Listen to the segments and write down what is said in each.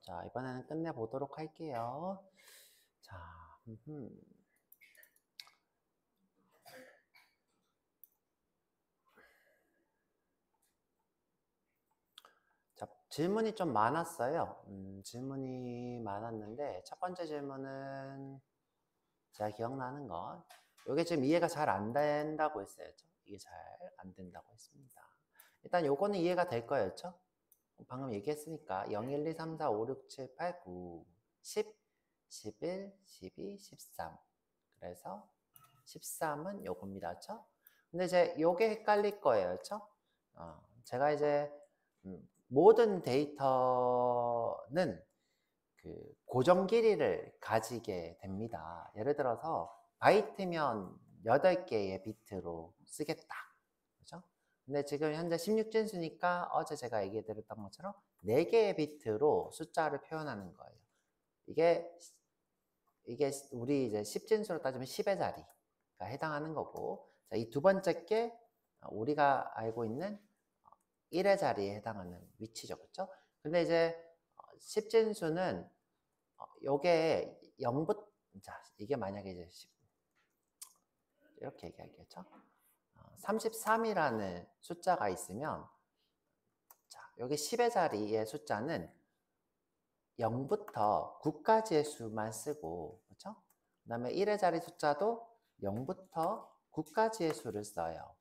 자, 이번에는 끝내보도록 할게요. 자, 자, 질문이 좀 많았어요. 질문이 많았는데, 첫 번째 질문은 제가 기억나는 건, 이게 지금 이해가 잘 안 된다고 했어요. 이게 잘 안 된다고 했습니다. 일단 요거는 이해가 될 거였죠? 방금 얘기했으니까 0, 1, 2, 3, 4, 5, 6, 7, 8, 9, 10, 11, 12, 13. 그래서 13은 요겁니다. 그쵸? 근데 이제 요게 헷갈릴 거예요. 그쵸? 제가 이제 모든 데이터는 그 고정 길이를 가지게 됩니다. 예를 들어서 바이트면 8개의 비트로 쓰겠다. 그죠? 근데 지금 현재 16진수니까 어제 제가 얘기해 드렸던 것처럼 4개의 비트로 숫자를 표현하는 거예요. 이게 우리 이제 10진수로 따지면 10의 자리가 해당하는 거고, 자, 이 두 번째 게 우리가 알고 있는 1의 자리에 해당하는 위치죠. 그렇죠? 근데 이제 10진수는 요게 0부터, 자, 이게 만약에 이제 이렇게 얘기하겠죠? 33이라는 숫자가 있으면, 자, 여기 10의 자리의 숫자는 0부터 9까지의 수만 쓰고, 그렇죠? 그 다음에 1의 자리 숫자도 0부터 9까지의 수를 써요.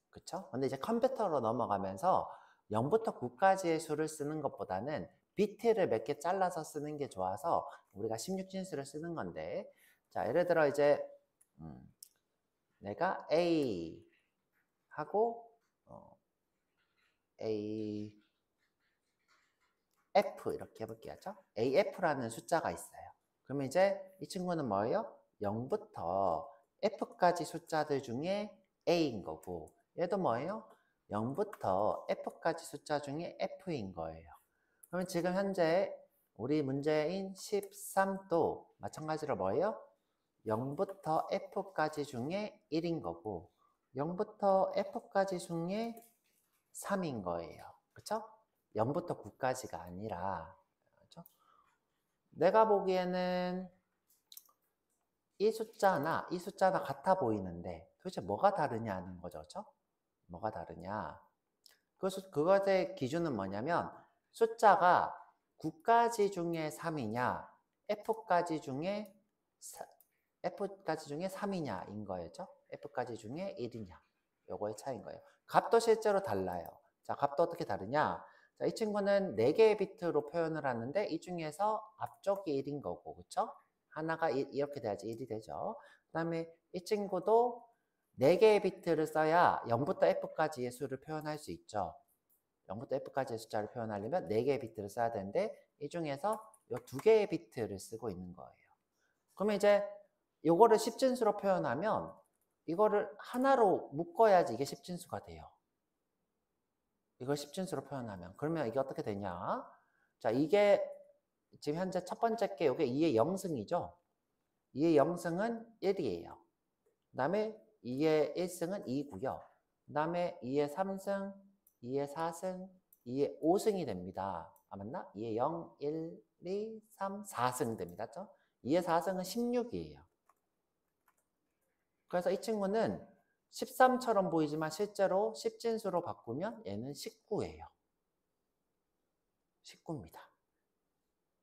그렇죠? 근데 이제 컴퓨터로 넘어가면서 0부터 9까지의 수를 쓰는 것보다는 비트를 몇 개 잘라서 쓰는 게 좋아서 우리가 16진수를 쓰는 건데, 자, 예를 들어 이제 내가 A 하고 A F 이렇게 해볼게요. AF라는 숫자가 있어요. 그러면 이제 이 친구는 뭐예요? 0부터 F까지 숫자들 중에 A인 거고, 얘도 뭐예요? 0부터 F까지 숫자 중에 F인 거예요. 그러면 지금 현재 우리 문제인 13도 마찬가지로 뭐예요? 0부터 F까지 중에 1인 거고, 0부터 F까지 중에 3인 거예요. 그쵸? 0부터 9까지가 아니라, 그쵸? 내가 보기에는 이 숫자나 이 숫자가 같아 보이는데 도대체 뭐가 다르냐는 거죠. 그쵸? 뭐가 다르냐? 그것의 기준은 뭐냐면 숫자가 9까지 중에 3이냐, F까지 중에 3이냐인 거였죠. F까지 중에 1이냐. 요거의 차이인 거예요. 값도 실제로 달라요. 자, 값도 어떻게 다르냐? 자, 이 친구는 4개의 비트로 표현을 하는데 이 중에서 앞쪽이 1인 거고, 그쵸? 하나가 이렇게 돼야지 1이 되죠. 그 다음에 이 친구도 4개의 비트를 써야 0부터 F까지의 수를 표현할 수 있죠. 0부터 F까지의 숫자를 표현하려면 4개의 비트를 써야 되는데 이 중에서 이 2개의 비트를 쓰고 있는 거예요. 그러면 이제 이거를 10진수로 표현하면 이거를 하나로 묶어야지 이게 10진수가 돼요. 이걸 10진수로 표현하면. 그러면 이게 어떻게 되냐? 자, 이게 지금 현재 첫 번째 게 이게 2의 0승이죠. 2의 0승은 1이에요. 그 다음에 2의 1승은 2고요. 그 다음에 2의 3승, 2의 4승, 2의 5승이 됩니다. 아, 맞나? 2의 0, 1, 2, 3, 4승 됩니다. 그렇죠? 2의 4승은 16이에요. 그래서 이 친구는 13처럼 보이지만 실제로 10진수로 바꾸면 얘는 19예요. 19입니다.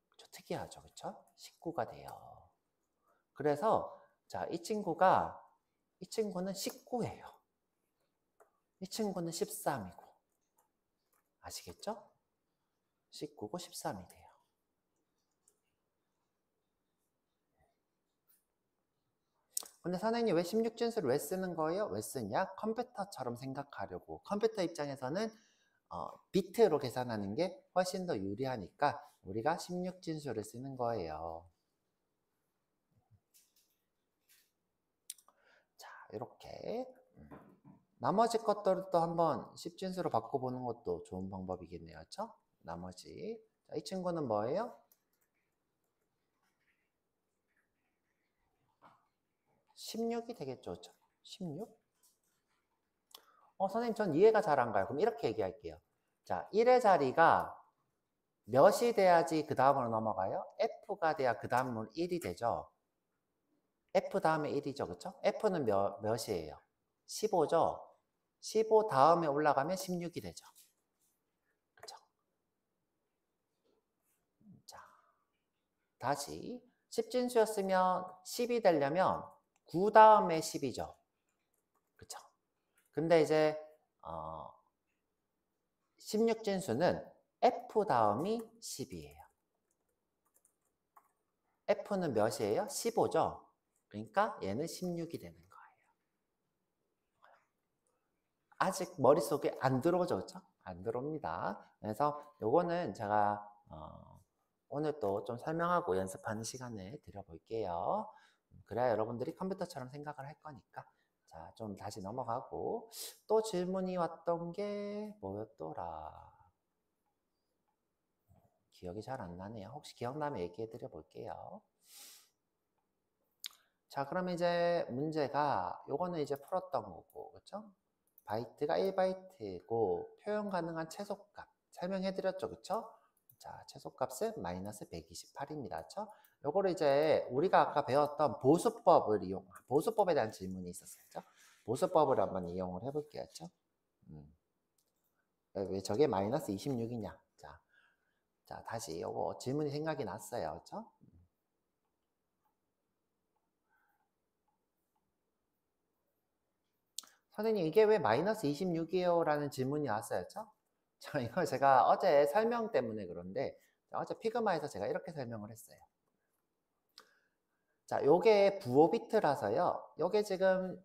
그쵸? 특이하죠. 그쵸? 19가 돼요. 그래서 자, 이 친구는 19예요. 이 친구는 13이고. 아시겠죠? 19고 13이 돼요. 근데 선생님 왜 16진수를 왜 쓰는 거예요? 왜 쓰냐? 컴퓨터처럼 생각하려고. 컴퓨터 입장에서는 비트로 계산하는 게 훨씬 더 유리하니까 우리가 16진수를 쓰는 거예요. 자, 이렇게 나머지 것들도 한번 10진수로 바꿔보는 것도 좋은 방법이겠네요. 그렇죠? 나머지. 자, 이 친구는 뭐예요? 16이 되겠죠. 그렇죠? 16? 선생님 전 이해가 잘 안 가요. 그럼 이렇게 얘기할게요. 자, 1의 자리가 몇이 돼야지 그 다음으로 넘어가요? F가 돼야 그 다음으로 1이 되죠. F 다음에 1이죠. 그쵸? F는 몇이에요? 15죠? 15 다음에 올라가면 16이 되죠. 그쵸? 자, 다시 10진수였으면 10이 되려면 9 다음에 10이죠. 그쵸? 근데 이제 16진수는 F 다음이 10이에요. F는 몇이에요? 15죠? 그러니까 얘는 16이 되는 거예요. 아직 머릿속에 안 들어오죠? 그렇죠? 안 들어옵니다. 그래서 요거는 제가 오늘 또 좀 설명하고 연습하는 시간을 드려볼게요. 그래야 여러분들이 컴퓨터처럼 생각을 할 거니까. 자, 좀 다시 넘어가고 또 질문이 왔던 게 뭐였더라? 기억이 잘 안 나네요. 혹시 기억나면 얘기해 드려 볼게요. 자, 그럼 이제 문제가 요거는 이제 풀었던 거고, 그렇죠? 바이트가 1바이트고 표현 가능한 최소값 설명해 드렸죠, 그렇죠? 자, 최소값은 마이너스 128입니다, 그렇죠? 요거를 이제 우리가 아까 배웠던 보수법에 대한 질문이 있었어요, 그렇죠? 보수법을 한번 이용을 해볼게요, 그렇죠? 왜 저게 마이너스 26이냐? 자, 다시 요거 질문이 생각이 났어요, 그렇죠? 선생님, 이게 왜 마이너스 26이에요? 라는 질문이 왔어요. 그렇죠? 이거 제가 어제 설명 때문에 그런데 어제 피그마에서 제가 이렇게 설명을 했어요. 자, 요게 부호 비트라서요. 요게 지금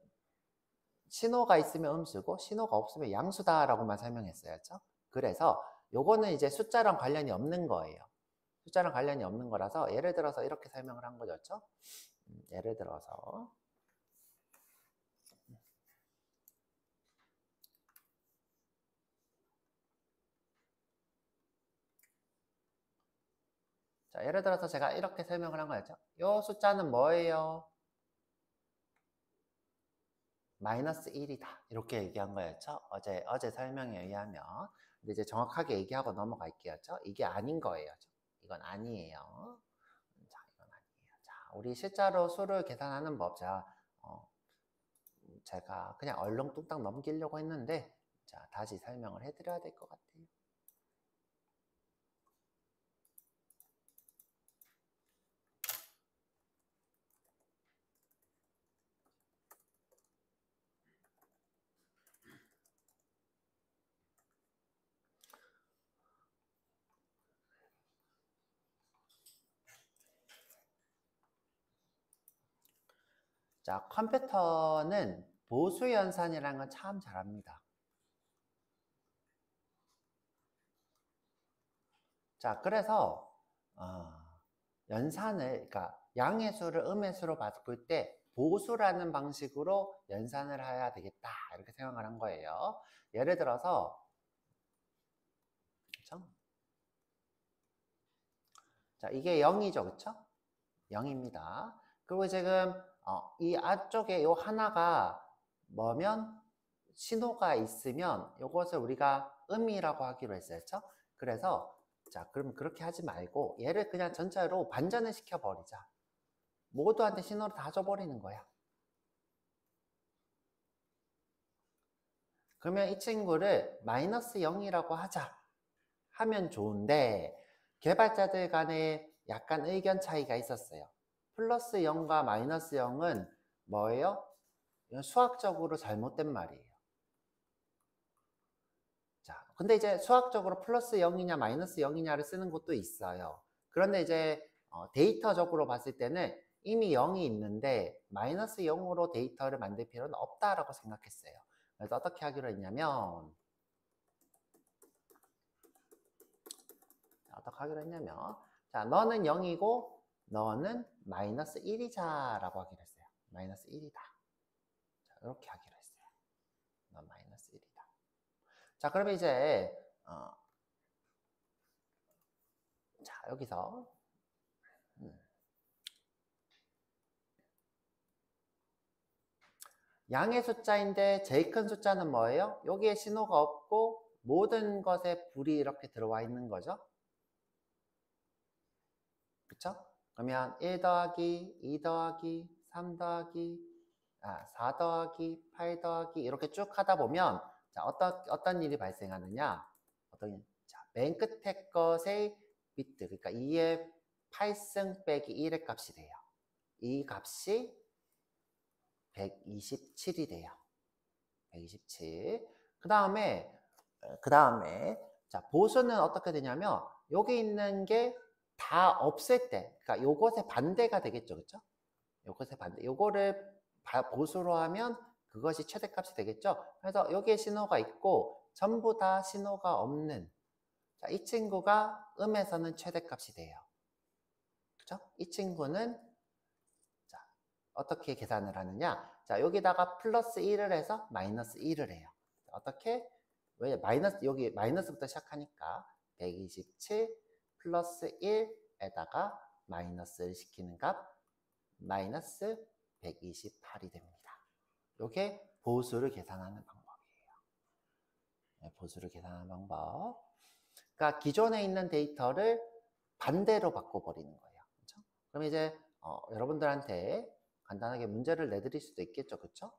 신호가 있으면 음수고 신호가 없으면 양수다라고만 설명했어요. 그렇죠? 그래서 요거는 이제 숫자랑 관련이 없는 거예요. 숫자랑 관련이 없는 거라서 예를 들어서 이렇게 설명을 한 거죠. 그렇죠? 예를 들어서 자, 예를 들어서 제가 이렇게 설명을 한 거였죠. 요 숫자는 뭐예요? 마이너스 1이다. 이렇게 얘기한 거였죠. 어제 설명에 의하면. 근데 이제 정확하게 얘기하고 넘어갈게요. 이게 아닌 거예요. 이건 아니에요. 자, 이건 아니에요. 자, 우리 실제로 수를 계산하는 법. 제가 그냥 얼렁뚱땅 넘기려고 했는데, 자, 다시 설명을 해드려야 될 것 같아요. 자, 컴퓨터는 보수 연산이라는 건 참 잘합니다. 자, 그래서 연산을, 그러니까 양의 수를 음의 수로 바꿀 때 보수라는 방식으로 연산을 해야 되겠다 이렇게 생각을 한 거예요. 예를 들어서 그렇죠? 자, 이게 0이죠, 그렇죠? 0입니다. 그리고 지금 이 앞쪽에 요 하나가 뭐면 신호가 있으면 이것을 우리가 음이라고 하기로 했어요, 그렇죠? 그래서 자, 그럼 그렇게 하지 말고 얘를 그냥 전체로 반전을 시켜버리자. 모두한테 신호를 다 줘버리는 거야. 그러면 이 친구를 마이너스 0이라고 하자 하면 좋은데 개발자들 간에 약간 의견 차이가 있었어요. 플러스 0과 마이너스 0은 뭐예요? 이건 수학적으로 잘못된 말이에요. 자, 근데 이제 수학적으로 플러스 0이냐 마이너스 0이냐를 쓰는 것도 있어요. 그런데 이제 데이터적으로 봤을 때는 이미 0이 있는데 마이너스 0으로 데이터를 만들 필요는 없다라고 생각했어요. 그래서 어떻게 하기로 했냐면 자, 너는 0이고 너는 마이너스 1이자 라고 하기로 했어요. 마이너스 1이다. 자, 이렇게 하기로 했어요. 넌 마이너스 1이다. 자, 그러면 이제 자, 여기서 양의 숫자인데 제일 큰 숫자는 뭐예요? 여기에 신호가 없고 모든 것에 불이 이렇게 들어와 있는 거죠. 그쵸? 그러면 1 더하기 2 더하기 3 더하기 4 더하기 8 더하기 이렇게 쭉 하다 보면 자, 어떤 일이 발생하느냐? 자, 맨 끝에 것의 비트, 그러니까 2의 8승 빼기 1의 값이 돼요. 이 값이 127이 돼요. 127. 그 다음에 자, 보수는 어떻게 되냐면 여기 있는 게 다 없을 때, 그러니까 요것의 반대가 되겠죠, 그렇죠? 요것의 반대, 요거를 보수로 하면 그것이 최대값이 되겠죠. 그래서 여기에 신호가 있고 전부 다 신호가 없는, 자, 이 친구가 음에서는 최대값이 돼요. 그렇죠? 이 친구는 자, 어떻게 계산을 하느냐? 자, 여기다가 플러스 1을 해서 마이너스 1을 해요. 어떻게? 왜 여기 마이너스부터 시작하니까 127 플러스 1에다가 마이너스를 시키는 값 마이너스 128이 됩니다. 이게 보수를 계산하는 방법이에요. 네, 보수를 계산하는 방법. 그러니까 기존에 있는 데이터를 반대로 바꿔버리는 거예요. 그렇죠? 그럼 이제 여러분들한테 간단하게 문제를 내드릴 수도 있겠죠. 그렇죠?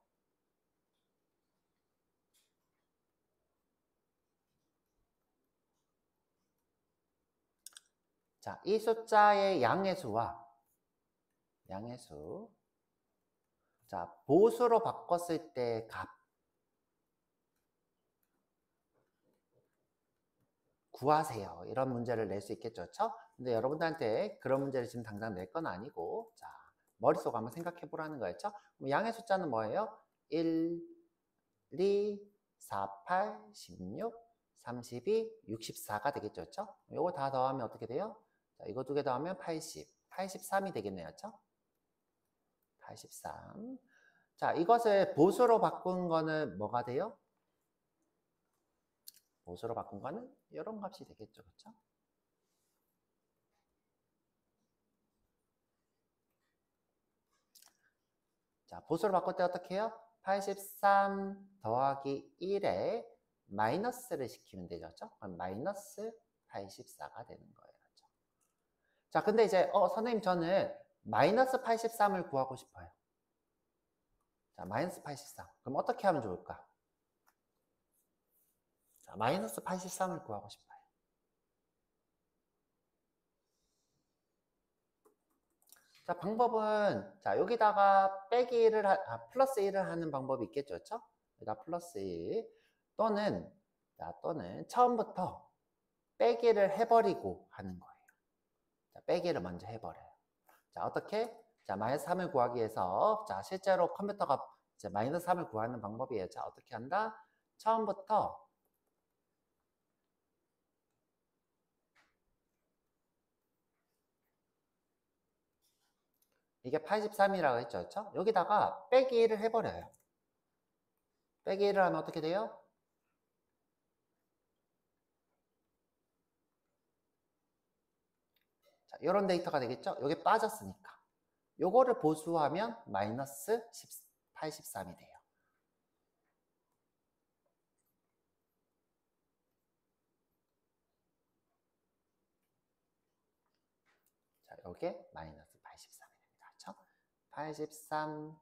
자, 이 숫자의 양의 수와 양의 수, 자, 보수로 바꿨을 때 값 구하세요. 이런 문제를 낼 수 있겠죠. 그렇죠? 근데 여러분들한테 그런 문제를 지금 당장 낼 건 아니고, 자, 머릿속 한번 생각해 보라는 거였죠. 양의 숫자는 뭐예요? 1, 2, 4, 8, 16, 32, 64가 되겠죠. 그렇죠? 요거 다 더하면 어떻게 돼요? 자, 이거 두 개 더하면 80, 83이 되겠네요. 그렇죠? 83. 자, 이것을 보수로 바꾼 거는 뭐가 돼요? 보수로 바꾼 거는 이런 값이 되겠죠. 그렇죠? 자, 보수로 바꿀 때 어떻게 해요? 83 더하기 1에 마이너스를 시키면 되죠. 그렇죠? 그럼 마이너스 84가 되는 거예요. 그렇죠? 자, 근데 이제 선생님 저는 마이너스 83을 구하고 싶어요. 자, 마이너스 83. 그럼 어떻게 하면 좋을까? 자, 마이너스 83을 구하고 싶어요. 자, 방법은 자, 여기다가 빼기 1을 플러스 1을 하는 방법이 있겠죠. 그렇죠? 여기다 플러스 1 또는 처음부터 빼기를 해버리고 하는 거예요. 자, 빼기를 먼저 해버려요. 자, 어떻게? 자, 마이너스 3을 구하기 위해서 자, 실제로 컴퓨터가 이제 마이너스 3을 구하는 방법이에요. 자, 어떻게 한다? 처음부터 이게 83이라고 했죠. 그렇죠? 여기다가 빼기 1을 해버려요. 빼기 1을 하면 어떻게 돼요? 자, 이런 데이터가 되겠죠? 여기 빠졌으니까. 요거를 보수하면 마이너스 83이 돼요. 자, 요게 마이너스 83이 됩니다. 그렇죠? 83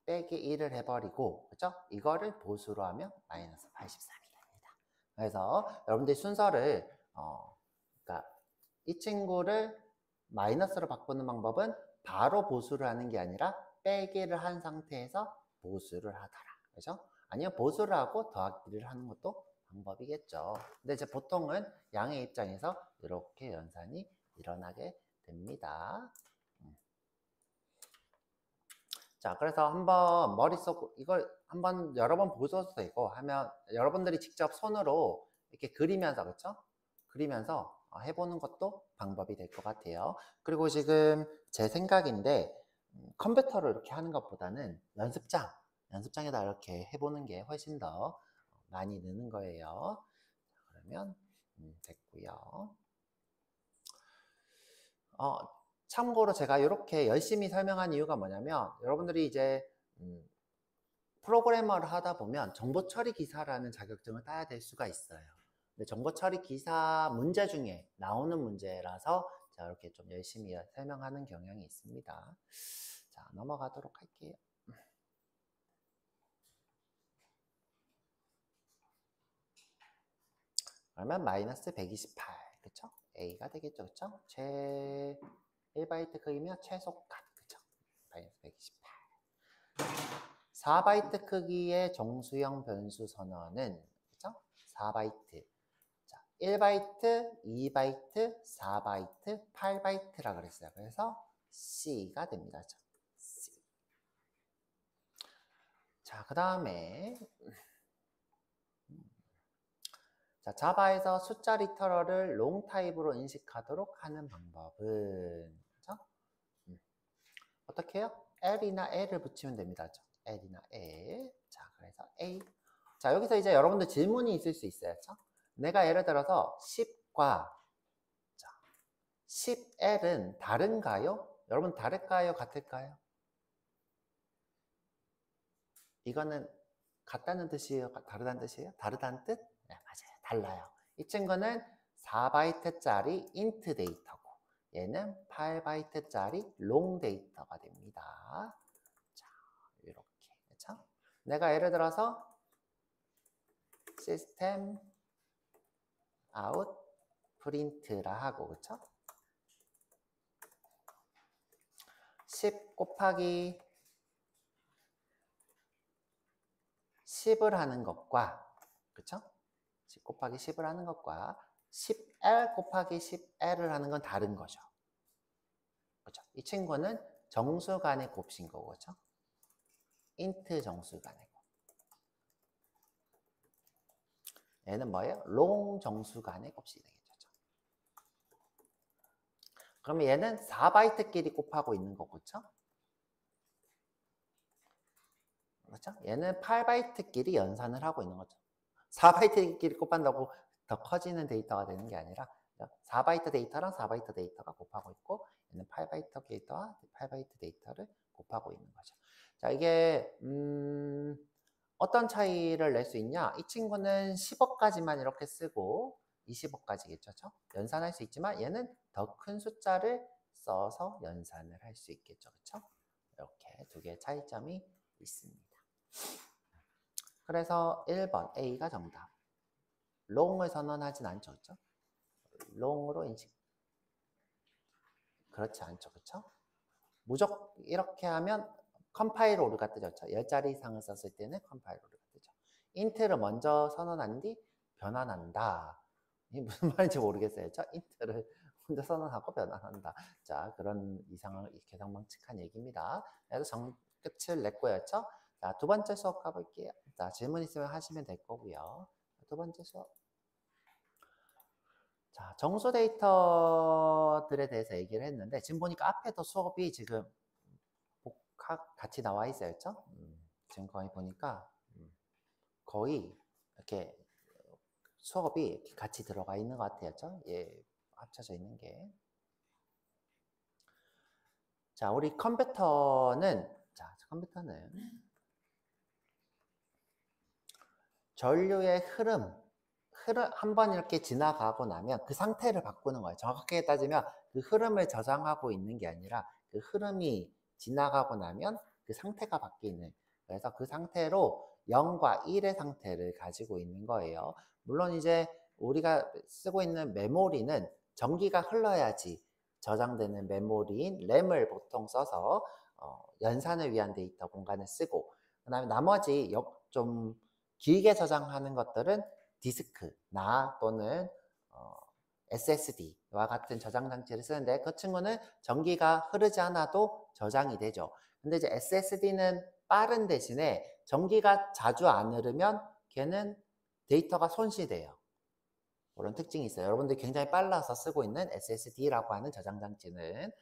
빼기 1을 해버리고, 그렇죠? 이거를 보수로 하면 마이너스 83이 됩니다. 그래서 여러분들이 순서를 그러니까 이 친구를 마이너스로 바꾸는 방법은 바로 보수를 하는 게 아니라 빼기를 한 상태에서 보수를 하더라. 그죠? 아니면 보수를 하고 더하기를 하는 것도 방법이겠죠. 근데 이제 보통은 양의 입장에서 이렇게 연산이 일어나게 됩니다. 자, 그래서 한번 머릿속 이걸 한번 여러 번 보셔도 되고 하면 여러분들이 직접 손으로 이렇게 그리면서, 그렇죠? 그리면서 해보는 것도 방법이 될 것 같아요. 그리고 지금 제 생각인데 컴퓨터로 이렇게 하는 것보다는 연습장에다 이렇게 해보는 게 훨씬 더 많이 느는 거예요. 그러면 됐고요. 참고로 제가 이렇게 열심히 설명한 이유가 뭐냐면 여러분들이 이제 프로그래머를 하다 보면 정보 처리 기사라는 자격증을 따야 될 수가 있어요. 근데 정보 처리 기사 문제 중에 나오는 문제라서 자, 이렇게 좀 열심히 설명하는 경향이 있습니다. 자, 넘어가도록 할게요. 그러면 마이너스 128, 그쵸? A가 되겠죠, 그쵸? 1바이트 크기면 최소값, 그쵸? 마이너스 128. 4바이트 크기의 정수형 변수 선언은, 그쵸? 4바이트. 자, 1바이트, 2바이트, 4바이트, 8바이트라 그랬어요. 그래서 C가 됩니다. C. 자, 그 다음에 자, 자바에서 숫자 리터럴을 롱 타입으로 인식하도록 하는 방법은, 그쵸? 어떻게 해요? L이나 L을 붙이면 됩니다. 그쵸? L이나 L. 자, 그래서 A. 자, 여기서 이제 여러분들 질문이 있을 수 있어요. 그쵸? 내가 예를 들어서 10과 10L은 다른가요? 여러분 다를까요? 같을까요? 이거는 같다는 뜻이에요? 다르다는 뜻이에요? 다르다는 뜻? 네, 맞아요. 달라요. 이 친구는 4바이트짜리 인트 데이터고 얘는 8바이트짜리 롱 데이터가 됩니다. 자, 이렇게. 그렇죠? 내가 예를 들어서 시스템 아웃 프린트라 하고, 그렇죠? 10 곱하기 10을 하는 것과, 그쵸? 10 곱하기 10을 하는 것과 10L 곱하기 10L을 하는 건 다른 거죠. 그쵸? 이 친구는 정수 간의 곱인 거고, 그쵸? 인트 정수 간의 곱. 얘는 뭐예요? 롱 정수 간의 곱이 되겠죠. 그러면 얘는 4바이트끼리 곱하고 있는 거고, 그쵸? 그렇죠? 얘는 8바이트끼리 연산을 하고 있는 거죠. 4바이트끼리 곱한다고 더 커지는 데이터가 되는 게 아니라 4바이트 데이터랑 4바이트 데이터가 곱하고 있고 얘는 8바이트 데이터와 8바이트 데이터를 곱하고 있는 거죠. 자, 이게 어떤 차이를 낼 수 있냐? 이 친구는 10억까지만 이렇게 쓰고 20억까지겠죠. 연산할 수 있지만 얘는 더 큰 숫자를 써서 연산을 할 수 있겠죠. 그렇죠? 이렇게 두 개의 차이점이 있습니다. 그래서 1번 A가 정답. 롱을 선언하진 않죠. 그렇죠? 롱으로 인식. 그렇지 않죠. 그렇죠? 무조건 이렇게 하면 컴파일 오류가 뜨죠. 10자리 이상을 썼을 때는 컴파일 오류가 뜨죠. 인트를 먼저 선언한 뒤 변환한다. 이게 무슨 말인지 모르겠어요. 그렇죠? 인트를 먼저 선언하고 변환한다. 자, 그런 이상한 계산방칙한 얘기입니다. 그래서 끝을 냈고요. 그렇죠? 자, 두 번째 수업 가볼게요. 자, 질문 있으면 하시면 될 거고요. 두 번째 수업. 자, 정수 데이터들에 대해서 얘기를 했는데 지금 보니까 앞에도 수업이 지금 복합 같이 나와 있어요. 그렇죠? 지금 거의 보니까 거의 이렇게 수업이 이렇게 같이 들어가 있는 것 같아요. 그렇죠? 예, 합쳐져 있는 게. 자, 우리 컴퓨터는 전류의 흐름 한번 이렇게 지나가고 나면 그 상태를 바꾸는 거예요. 정확하게 따지면 그 흐름을 저장하고 있는 게 아니라 그 흐름이 지나가고 나면 그 상태가 바뀌는. 그래서 그 상태로 0과 1의 상태를 가지고 있는 거예요. 물론 이제 우리가 쓰고 있는 메모리는 전기가 흘러야지 저장되는 메모리인 램을 보통 써서 연산을 위한 데이터 공간을 쓰고, 그 다음에 나머지 좀 길게 저장하는 것들은 디스크나 또는 SSD와 같은 저장 장치를 쓰는데 그 친구는 전기가 흐르지 않아도 저장이 되죠. 근데 이제 SSD는 빠른 대신에 전기가 자주 안 흐르면 걔는 데이터가 손실돼요. 그런 특징이 있어요. 여러분들이 굉장히 빨라서 쓰고 있는 SSD라고 하는 저장 장치는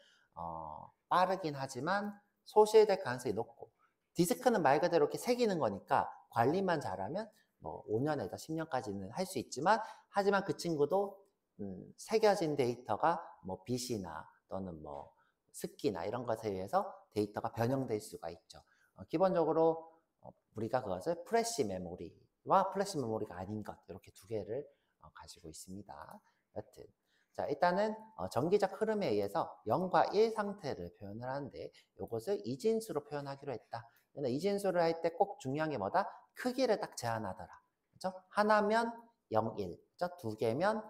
빠르긴 하지만 소실될 가능성이 높고, 디스크는 말 그대로 이렇게 새기는 거니까 관리만 잘하면 뭐 5년에서 10년까지는 할 수 있지만, 하지만 그 친구도 새겨진 데이터가 뭐 빛이나 또는 뭐 습기나 이런 것에 의해서 데이터가 변형될 수가 있죠. 기본적으로 우리가 그것을 플래시 메모리와 플래시 메모리가 아닌 것, 이렇게 두 개를 가지고 있습니다. 여튼 자, 일단은 정기적 흐름에 의해서 0과 1 상태를 표현을 하는데 이것을 이진수로 표현하기로 했다. 근데 이진수를 할 때 꼭 중요한 게 뭐다? 크기를 딱 제한하더라. 그렇죠? 하나면 0, 1. 그렇죠? 두 개면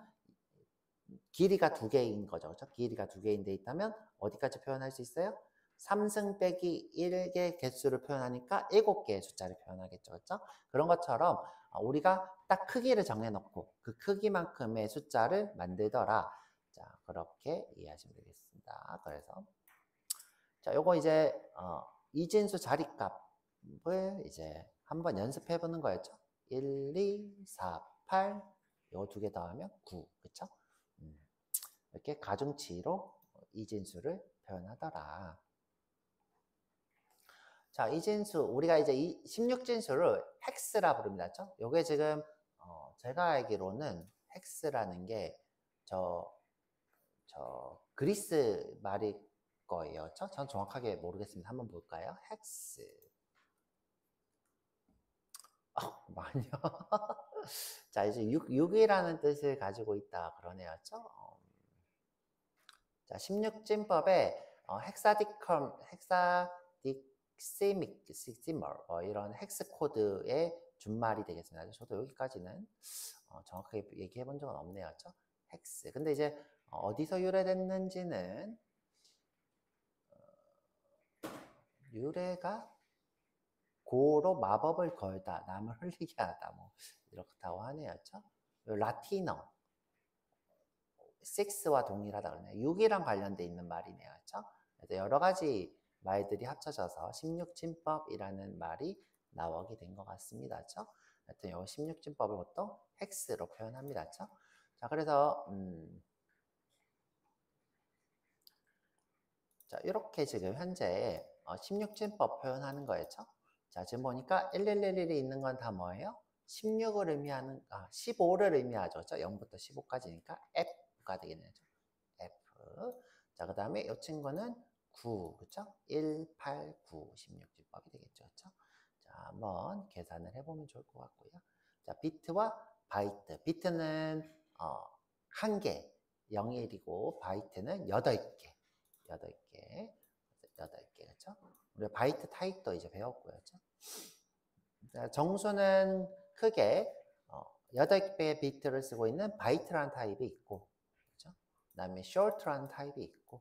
길이가 두 개인 거죠. 그렇죠? 길이가 두 개인데 있다면 어디까지 표현할 수 있어요? 3승 빼기 1개 개수를 표현하니까 7개의 숫자를 표현하겠죠. 그렇죠? 그런 것처럼 우리가 딱 크기를 정해놓고 그 크기만큼의 숫자를 만들더라. 자, 그렇게 이해하시면 되겠습니다. 그래서 자, 요거 이제 이진수 자리값을 이제 한번 연습해 보는 거였죠. 1, 2, 4, 8 요거 두 개 더하면 9. 그쵸? 이렇게 가중치로 이진수를 표현하더라. 자, 이진수 우리가 이제 이 16진수를 헥스라 부릅니다. 그렇죠? 요게 지금 제가 알기로는 헥스라는 게 그리스 말일 거예요. 그렇죠? 전 정확하게 모르겠습니다. 한번 볼까요? 헥스. 많이요. 자, 이제 6이라는 뜻을 가지고 있다 그러네요. 그렇죠? 자, 16진법에 헥사디시멀 이런 헥스 코드의 준말이 되겠습니다. 저도 여기까지는 정확하게 얘기해 본 적은 없네요. 그렇죠? 헥스. 근데 이제 어디서 유래됐는지는 유래가 고로 마법을 걸다, 남을 흘리게 하다, 뭐 이렇다고 하네요. 그렇죠? 라틴어 6와 동일하다 그러네요. 6이랑 관련돼 있는 말이네요. 그렇죠? 그래서 여러 가지 말들이 합쳐져서 16진법이라는 말이 나오게 된 것 같습니다. 그렇죠? 하여튼 이 16진법을 보통 헥스로 표현합니다. 그렇죠? 자, 그래서 자, 이렇게 지금 현재 16진법 표현하는 거였죠. 자, 지금 보니까 1111이 있는 건 다 뭐예요? 16을 의미하는, 15를 의미하죠. 그렇죠? 0부터 15까지니까 F가 되겠네요. F. 자, 그 다음에 이 친구는 9, 그렇죠? 1, 8, 9, 16진법이 되겠죠. 그렇죠? 자, 한번 계산을 해보면 좋을 것 같고요. 자, 비트와 바이트. 비트는 1개, 0, 1이고 바이트는 8개. 8개. 8개, 그렇죠? 우리가 바이트 타입도 이제 배웠고요. 그렇죠? 정수는 크게 8개의 비트를 쓰고 있는 바이트라는 타입이 있고, 그렇죠? 그 다음에 short라는 타입이 있고,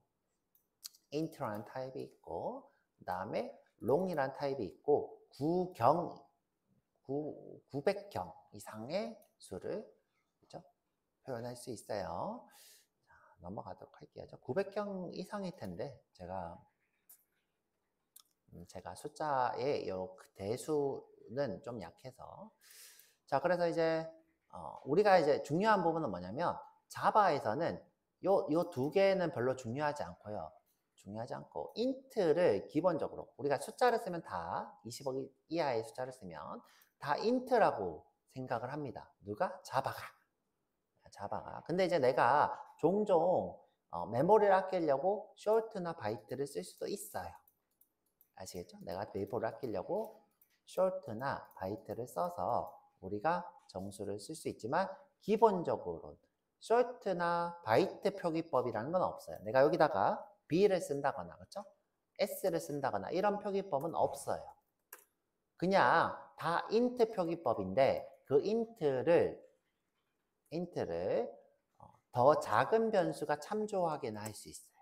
int라는 타입이 있고, 그 다음에 long이라는 타입이 있고, 900경 이상의 수를, 그렇죠? 표현할 수 있어요. 자, 넘어가도록 할게요. 900경 이상일 텐데, 제가 숫자의 대수는 좀 약해서. 자, 그래서 이제 우리가 이제 중요한 부분은 뭐냐면 자바에서는 요 두 개는 별로 중요하지 않고요. 중요하지 않고 인트를 기본적으로 우리가 숫자를 쓰면 다 20억 이하의 숫자를 쓰면 다 인트라고 생각을 합니다. 누가? 자바가. 근데 이제 내가 종종 메모리를 아끼려고 short나 바이트를 쓸 수도 있어요. 아시겠죠? 내가 메모를 아끼려고 short나 바이트를 써서 우리가 정수를 쓸 수 있지만 기본적으로 short나 바이트 표기법이라는 건 없어요. 내가 여기다가 B를 쓴다거나, 그렇죠? S를 쓴다거나 이런 표기법은 없어요. 그냥 다 int 표기법인데 그 int를 더 작은 변수가 참조하게는 할 수 있어요.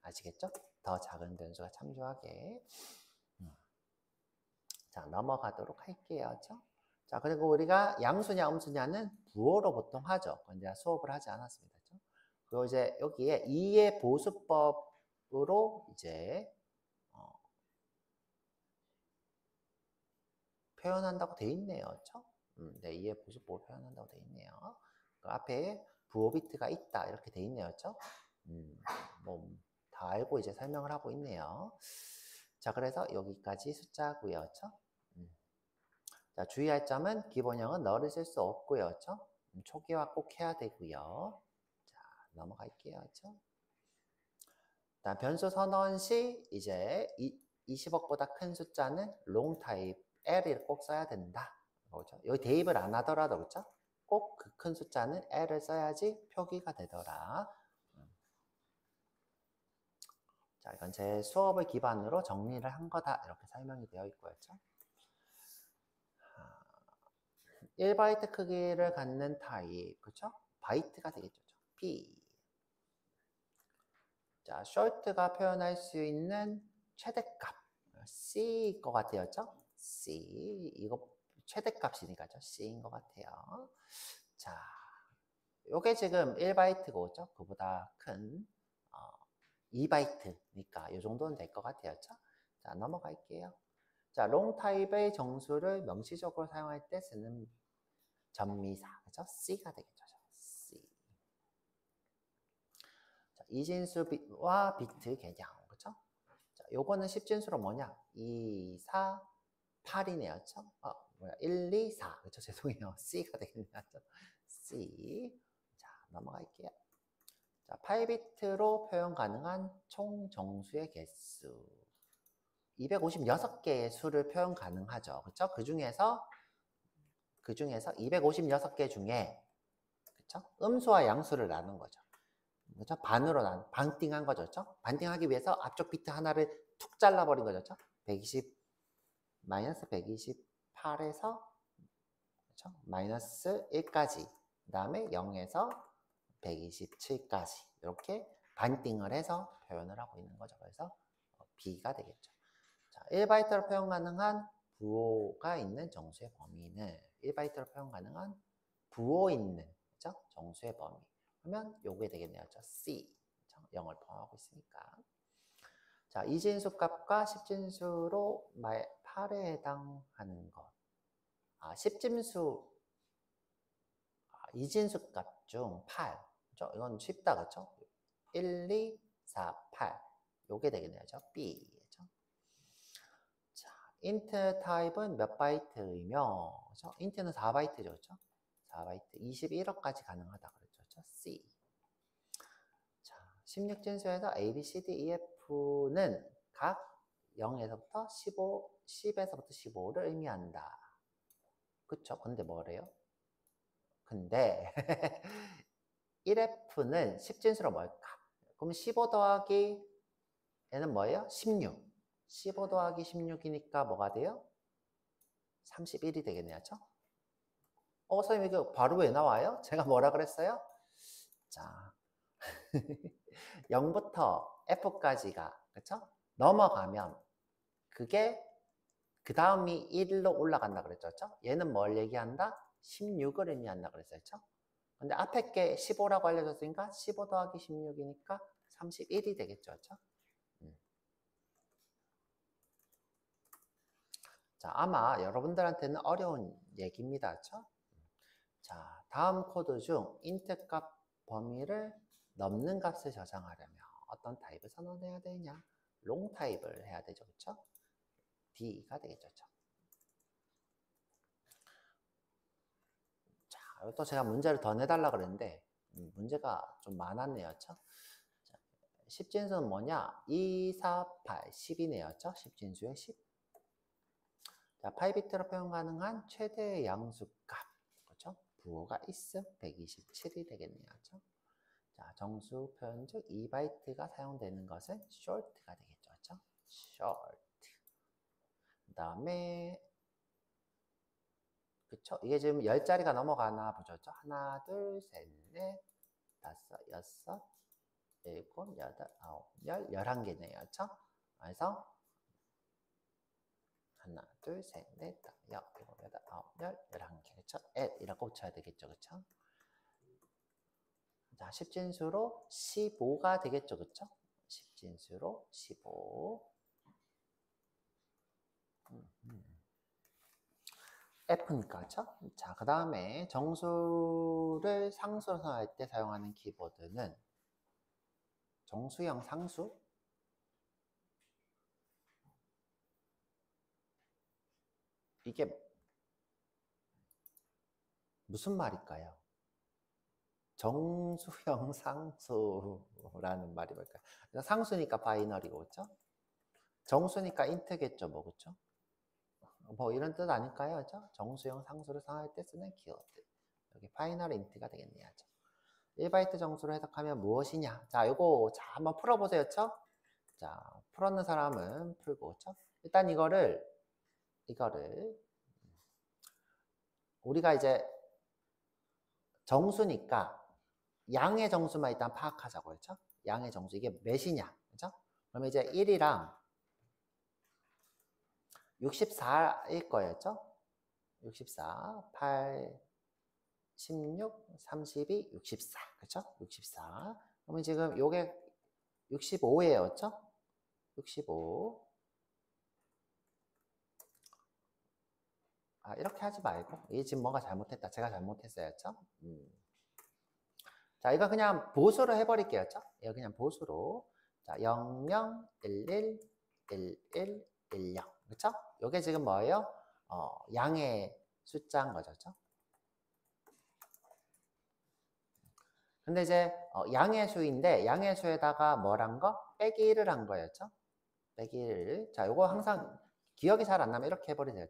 아시겠죠? 더 작은 변수가 참조하게. 자, 넘어가도록 할게요. 그렇죠? 자, 그리고 우리가 양수냐 음수냐는 부호로 보통 하죠. 근데 수업을 하지 않았습니다. 그렇죠? 그리고 이제 여기에 2의 보수법으로 이제 표현한다고 돼 있네요. 그렇죠? 네, 2의 보수법을 표현한다고 돼 있네요. 그 앞에 부호 비트가 있다 이렇게 돼 있네요. 그렇죠? 뭐 다 알고 이제 설명을 하고 있네요. 자, 그래서 여기까지 숫자고요. 그렇죠? 자, 주의할 점은 기본형은 너를 쓸 수 없고요. 그렇죠? 초기화 꼭 해야 되고요. 자, 넘어갈게요. 그렇죠? 다음 변수 선언 시 이제 20억보다 큰 숫자는 롱 타입 L을 꼭 써야 된다. 그렇죠? 여기 대입을 안 하더라도 그렇죠? 꼭 그 큰 숫자는 L을 써야지 표기가 되더라. 자, 이건 제 수업을 기반으로 정리를 한 거다. 이렇게 설명이 되어 있고요. 1바이트 크기를 갖는 타입, 그쵸? 바이트가 되겠죠. B. 자, short가 표현할 수 있는 최대값. C일 것 같아요. C. 이거 최대값이니까죠. C인 것 같아요. 자, 요게 지금 1바이트고, 그죠? 그보다 큰 2바이트니까 요 정도는 될 것 같아요. 자, 넘어갈게요. 자, 롱 타입의 정수를 명시적으로 사용할 때 쓰는 전미사, 그죠? C가 되겠죠. C. 자, 이진수와 비트 개념, 그죠? 자, 요거는 10진수로 뭐냐? 2, 4, 8이네요. 그쵸? 1, 2, 4. 그쵸? 죄송해요. C가 되겠네요. C. 자, 넘어갈게요. 자, 8비트로 표현 가능한 총 정수의 개수. 256개의 수를 표현 가능하죠. 그쵸? 그 중에서 256개 중에, 그쵸? 음수와 양수를 나눈 거죠. 그죠? 반띵한 거죠. 그죠? 반띵하기 위해서 앞쪽 비트 하나를 툭 잘라버린 거죠. 120, 마이너스 128에서, 그쵸? 마이너스 1까지. 그 다음에 0에서 127까지. 이렇게 반띵을 해서 표현을 하고 있는 거죠. 그래서 B가 되겠죠. 자, 1바이트로 표현 가능한 부호가 있는 정수의 범위는 1바이트로 표현 가능한 부호 있는, 그죠? 정수의 범위. 그러면 요게 되겠네요. C. 0을 포함하고 있으니까. 자, 이진수 값과 10진수로 8에 해당하는 것. 10진수, 이진수 값 중 8. 그죠? 이건 쉽다, 그죠? 1, 2, 4, 8. 요게 되겠네요. B. 그죠? 자, int 타입은 몇 바이트이며, 그죠? int는 4바이트죠, 그죠? 4바이트, 21억까지 가능하다 그랬죠. C. 자, 16진수에서 A, B, C, D, E, F는 각 0에서부터 15, 10에서부터 15를 의미한다. 그쵸? 근데 뭐래요? 근데 1F는 10진수로 뭘까? 그럼 15 더하기 얘는 뭐예요? 16. 15 더하기 16이니까 뭐가 돼요? 31이 되겠네요. 선생님 이거 바로 왜 나와요? 제가 뭐라 그랬어요? 자, 0부터 F까지가, 그쵸? 넘어가면 그게 그 다음이 1로 올라간다 그랬죠. 얘는 뭘 얘기한다? 16을 의미한다 그랬어요. 근데 앞에 게 15라고 알려줬으니까 15 더하기 16이니까 31이 되겠죠. 자, 아마 여러분들한테는 어려운 얘기입니다. 자, 다음 코드 중 int 값 범위를 넘는 값을 저장하려면 어떤 타입을 선언해야 되냐? 롱 타입을 해야 되죠. 그쵸? D가 되겠죠. 자, 또 제가 문제를 더 내달라 그랬는데 문제가 좀 많았네요. 10진수는 뭐냐? 2, 4, 8, 10이네요. 10진수의 10. 자, 8비트로 표현 가능한 최대 양수 값. 그렇죠? 부호가 있음 127이 되겠네요. 그렇죠? 자, 정수 표현 중 2바이트가 사용되는 것은 short가 되겠죠. 그렇죠? short. 그다음에 그쵸? 이게 지금 10자리가 넘어가나 보죠. 그렇죠? 하나, 둘, 셋, 넷, 다섯, 여섯, 일곱, 여덟, 아홉, 열, 11개네요. 그렇죠? 그래서 하나, 둘, 셋, 넷, 다섯, 여섯, 일곱, 여덟, 아홉, 열, 11개. 그쵸? 이라고 붙여야 되겠죠. 그쵸? 자, 10진수로 15가 되겠죠. 그쵸? 10진수로 15. F니까, 그쵸? 자, 그 다음에 정수를 상수로 선할 때 사용하는 키보드는 정수형 상수? 이게 무슨 말일까요? 정수형 상수라는 말이 뭘까요? 상수니까 바이너리고, 그쵸? 정수니까 인트겠죠, 뭐, 그쵸? 뭐 이런 뜻 아닐까요? 그죠? 정수형 상수를 사용할 때 쓰는 키워드. 여기 파이널 인트가 되겠네요. 1바이트 정수로 해석하면 무엇이냐? 자, 요거 자 한번 풀어보세요. 자, 풀었는 사람은 풀고, 그쵸? 일단 이거를 우리가 이제 정수니까 양의 정수만 일단 파악하자고 했죠? 양의 정수 이게 몇이냐? 그죠? 그러면 이제 1이랑 64일 거였죠? 64, 8, 16, 32, 64. 그쵸? 64. 그러면 지금 요게 65예요. 그쵸? 65. 아, 이렇게 하지 말고. 이게 지금 뭔가 잘못했다. 제가 잘못했어요. 그쵸? 자, 이거 그냥 보수로 해버릴게요. 그쵸? 이거 그냥 보수로. 자, 00, 11, 11, 10. 그쵸? 요게 지금 뭐예요? 양의 숫자인 거죠. 그쵸? 근데 이제 양의 수인데 양의 수에다가 뭐란 거? 빼기 1을 한 거였죠? 빼기 1. 자, 요거 항상 기억이 잘 안 나면 이렇게 해버리세요.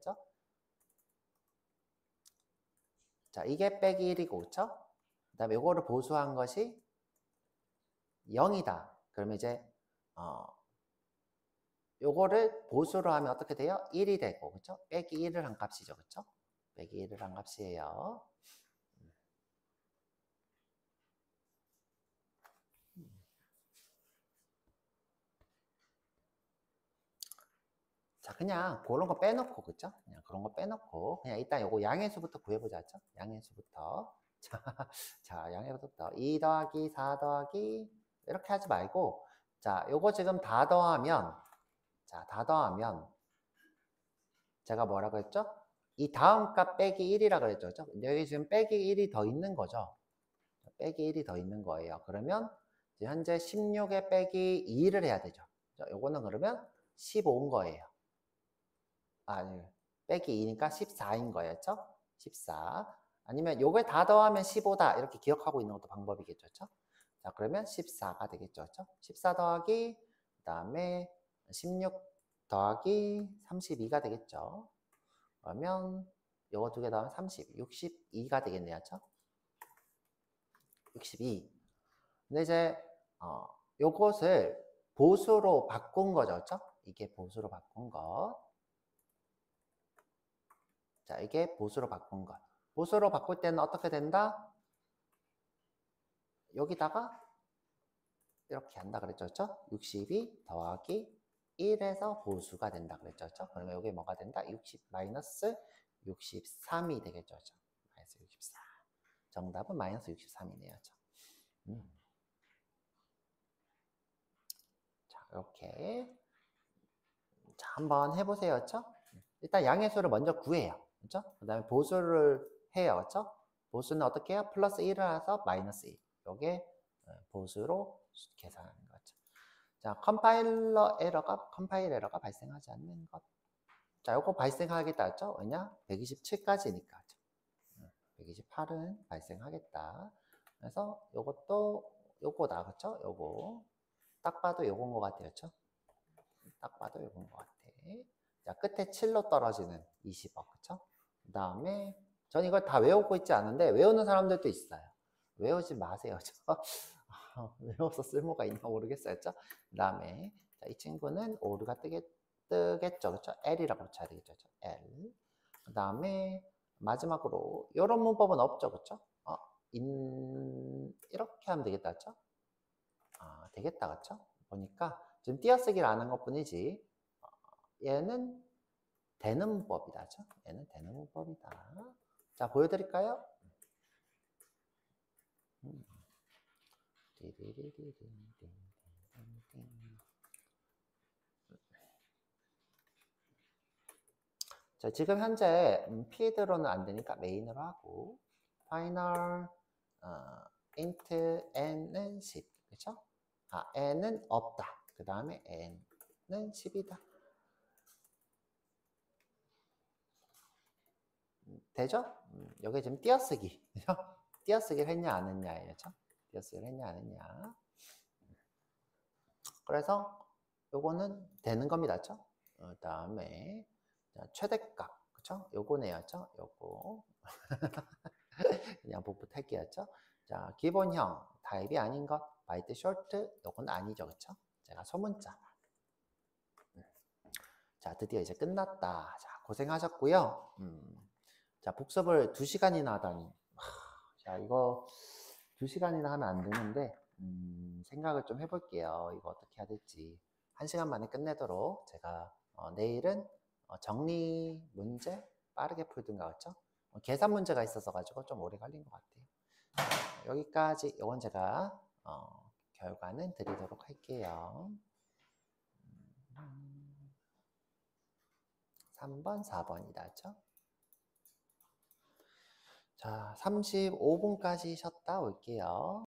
자, 이게 빼기 1이고, 그쵸? 그 다음에 요거를 보수한 것이 0이다. 그러면 이제 요거를 보수로 하면 어떻게 돼요? 1이 되고, 그쵸? 빼기 1을 한 값이죠. 그쵸? 빼기 1을 한 값이에요. 자, 그냥 그런 거 빼놓고, 그쵸? 그냥 그런 거 빼놓고, 그냥 일단 요거 양의 수부터 구해보자, 그쵸? 양의 수부터. 자, 양의 수부터. 2 더하기 4 더하기, 이렇게 하지 말고, 자, 요거 지금 다 더하면, 자, 다 더하면, 제가 뭐라고 했죠? 이 다음 값 빼기 1이라고 그랬죠, 그쵸? 여기 지금 빼기 1이 더 있는 거죠? 빼기 1이 더 있는 거예요. 그러면, 이제 현재 16에 빼기 2를 해야 되죠. 자, 요거는 그러면 15인 거예요. 아니, 빼기 2니까 14인 거였죠? 14. 아니면 요걸 다 더하면 15다. 이렇게 기억하고 있는 것도 방법이겠죠? 자, 그러면 14가 되겠죠? 14 더하기, 그 다음에 16 더하기 32가 되겠죠? 그러면 요거 두 개 더하면 30, 62가 되겠네요. 62. 근데 이제, 요것을 보수로 바꾼 거죠? 이게 보수로 바꾼 것. 자, 이게 보수로 바꾼 것. 보수로 바꿀 때는 어떻게 된다? 여기다가 이렇게 한다 그랬죠? 62 더하기 1에서 보수가 된다 그랬죠? 그러면 여기 뭐가 된다? 60 마이너스 63이 되겠죠? 마이너스 64. 정답은 마이너스 63이네요. 자, 이렇게. 자, 한번 해보세요. 일단 양의 수를 먼저 구해요. 그렇죠? 그 다음에 보수를 해요. 그렇죠? 보수는 어떻게 해요? 플러스 1을 해서 마이너스 1. 요게 보수로 계산하는 거죠. 자, 컴파일 에러가 발생하지 않는 것. 자, 요거 발생하겠다 했죠? 왜냐? 127까지니까. 128은 발생하겠다. 그래서 요것도 요거다. 그쵸? 요거. 딱 봐도 요건 것 같아요. 그쵸? 딱 봐도 요건 것 같아. 자, 끝에 7로 떨어지는 20억. 그쵸? 그 다음에 전 이걸 다 외우고 있지 않은데 외우는 사람들도 있어요. 외우지 마세요. 외워서 쓸모가 있나 모르겠어요. 그 다음에 이 친구는 오류가 뜨겠죠. 그쵸? L이라고 쳐야 되겠죠. L. 그 다음에 마지막으로 이런 문법은 없죠. 그쵸? 이렇게 하면 되겠다. 그쵸? 되겠다. 그쵸? 보니까 지금 띄어쓰기를 안 한 것 뿐이지 얘는 되는 문법이다. 그쵸? 얘는 되는 문법이다. 자, 보여드릴까요? 자, 지금 현재 피드로는 안 되니까 메인으로 하고 파이널 int n은 10. 그쵸? n은 없다. 그 다음에 n는 10이다. 되죠? 여기 지금 띄어쓰기. 띄어쓰기를 했냐 안 했냐예요. 띄어쓰기를 했냐 안 했냐. 그래서 요거는 되는 겁니다. 그 다음에 최대값. 그쵸? 요거네요. 요거. 그냥 복부 탈게였죠. 자, 기본형, 타입이 아닌 것, 바이트 쇼트, 요건 아니죠, 그쵸? 제가 소문자. 자, 드디어 이제 끝났다. 자, 고생하셨고요. 자, 복습을 2시간이나 하다니. 자, 이거 2시간이나 하면 안 되는데, 생각을 좀 해볼게요. 이거 어떻게 해야 될지. 1시간 만에 끝내도록 제가 내일은 정리 문제 빠르게 풀든가 그렇죠? 계산 문제가 있어서 가지고 좀 오래 걸린 것 같아요. 여기까지 이건 제가 결과는 드리도록 할게요. 3번, 4번이다. 그렇죠? 자, 35분까지 쉬었다 올게요.